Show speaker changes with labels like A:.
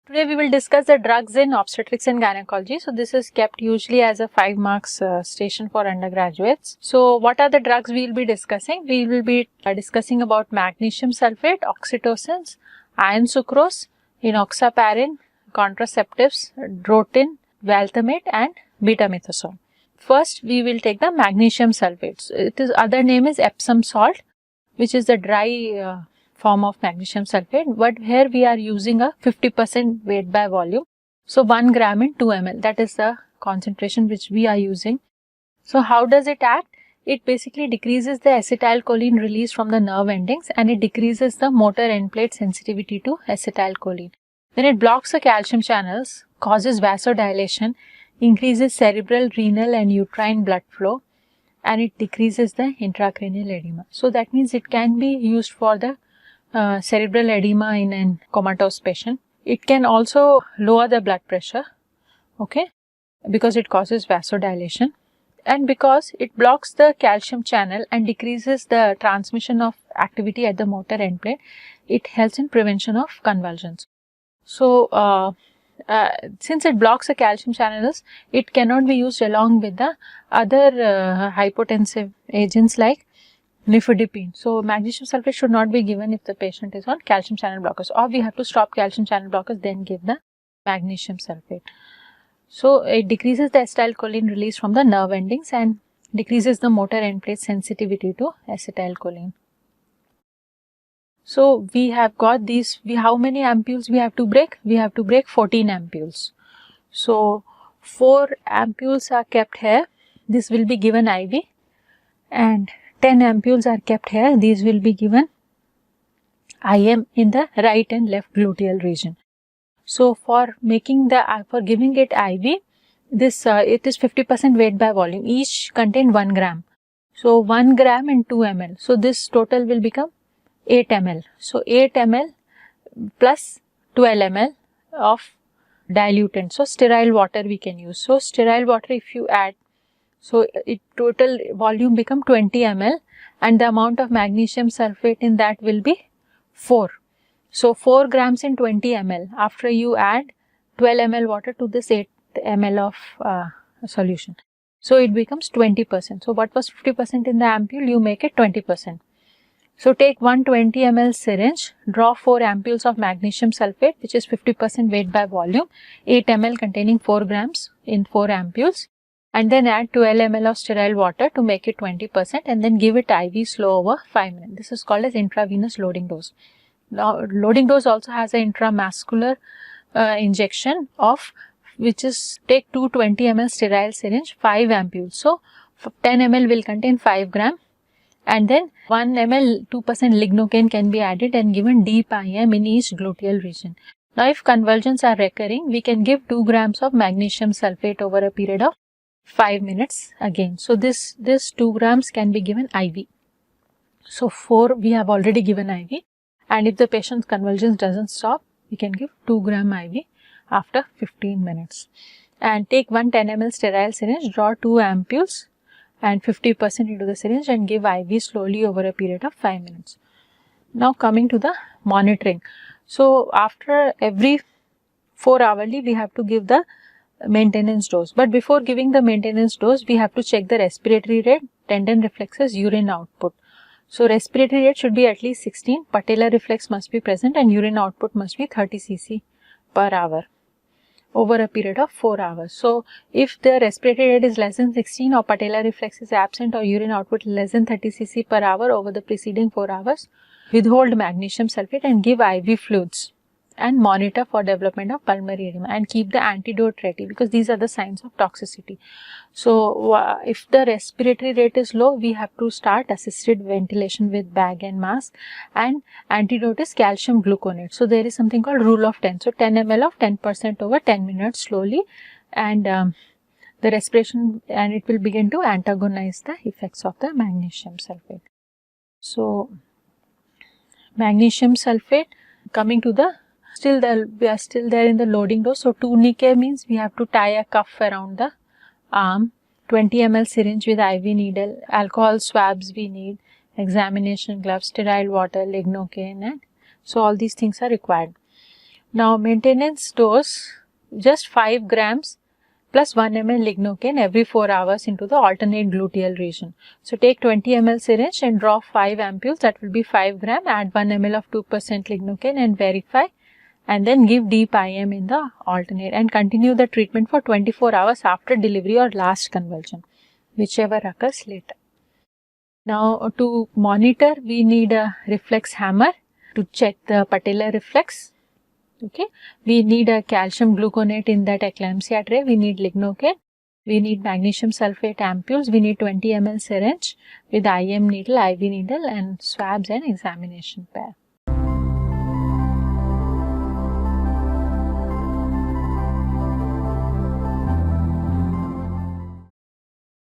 A: Today we will discuss the drugs in obstetrics and gynecology. So this is kept usually as a 5 marks station for undergraduates. So what are the drugs we will be discussing? We will be discussing about magnesium sulfate, oxytocins, iron sucrose, enoxaparin, contraceptives, drotin, valthamate and betamethasone. First we will take the magnesium sulfate. Its other name is Epsom salt, which is the dry form of magnesium sulfate, but here we are using a 50% weight by volume. So 1 gram in 2 ml, that is the concentration which we are using. So how does it act? It basically decreases the acetylcholine release from the nerve endings and it decreases the motor end plate sensitivity to acetylcholine. Then it blocks the calcium channels, causes vasodilation, increases cerebral, renal and uterine blood flow, and it decreases the intracranial edema. So that means it can be used for the cerebral edema in an comatose patient. It can also lower the blood pressure, okay, because it causes vasodilation and because it blocks the calcium channel and decreases the transmission of activity at the motor end plate. It helps in prevention of convulsions. So since it blocks the calcium channels, it cannot be used along with the other hypotensive agents like nifedipine. So magnesium sulfate should not be given if the patient is on calcium channel blockers, or we have to stop calcium channel blockers then give the magnesium sulfate. So it decreases the acetylcholine release from the nerve endings and decreases the motor end plate sensitivity to acetylcholine. So we have got these, how many ampules we have to break? We have to break 14 ampules. So 4 ampules are kept here. This will be given IV and 10 ampules are kept here. These will be given IM in the right and left gluteal region. So for giving it IV, this it is 50% weight by volume. Each contain 1 gram. So 1 gram in 2 ml. So this total will become 8 ml. So 8 ml plus 12 ml of diluent. So sterile water we can use. So sterile water if you add, so it total volume become 20 ml and the amount of magnesium sulfate in that will be 4. So 4 grams in 20 ml after you add 12 ml water to this 8 ml of solution. So it becomes 20%. So what was 50% in the ampule, you make it 20%. So take 120 ml syringe, draw 4 ampules of magnesium sulfate which is 50% weight by volume, 8 ml containing 4 grams in 4 ampules, and then add 12 ml of sterile water to make it 20% and then give it IV slow over 5 minutes. This is called as intravenous loading dose. Now loading dose also has an intramuscular injection of which is take 220 ml sterile syringe, 5 ampules. So 10 ml will contain 5 gram. And then 1 ml 2% lignocaine can be added and given deep IM in each gluteal region. Now if convulsions are recurring, we can give 2 grams of magnesium sulfate over a period of 5 minutes again. So this 2 grams can be given IV. So 4 we have already given IV, and if the patient's convulsions doesn't stop, we can give 2 gram IV after 15 minutes. And take 1 10 ml sterile syringe, draw 2 ampules and 50% into the syringe and give IV slowly over a period of 5 minutes. Now coming to the monitoring. So after every 4 hourly we have to give the maintenance dose. But before giving the maintenance dose, we have to check the respiratory rate, tendon reflexes, urine output. So respiratory rate should be at least 16, patellar reflex must be present and urine output must be 30 cc per hour over a period of 4 hours. So if the respiratory rate is less than 16 or patellar reflex is absent or urine output less than 30 cc per hour over the preceding 4 hours, withhold magnesium sulfate and give IV fluids and monitor for development of pulmonary edema and keep the antidote ready because these are the signs of toxicity. So if the respiratory rate is low, we have to start assisted ventilation with bag and mask, and antidote is calcium gluconate. So there is something called rule of 10. So 10 ml of 10% over 10 minutes slowly, and the respiration, and it will begin to antagonize the effects of the magnesium sulfate. So magnesium sulfate, coming to the we are still there in the loading dose. So tourniquet means we have to tie a cuff around the arm, 20 ml syringe with IV needle, alcohol swabs we need, examination gloves, sterile water, lignocaine, and so all these things are required. Now maintenance dose, just 5 grams plus 1 ml lignocaine every 4 hours into the alternate gluteal region. So take 20 ml syringe and draw 5 ampules, that will be 5 gram, add 1 ml of 2% lignocaine and verify, and then give deep IM in the alternate and continue the treatment for 24 hours after delivery or last convulsion, whichever occurs later. Now to monitor, we need a reflex hammer to check the patellar reflex. Okay, we need a calcium gluconate in that eclampsia tray, we need lignocaine, we need magnesium sulfate ampules, we need 20 ml syringe with IM needle, IV needle and swabs and examination pair.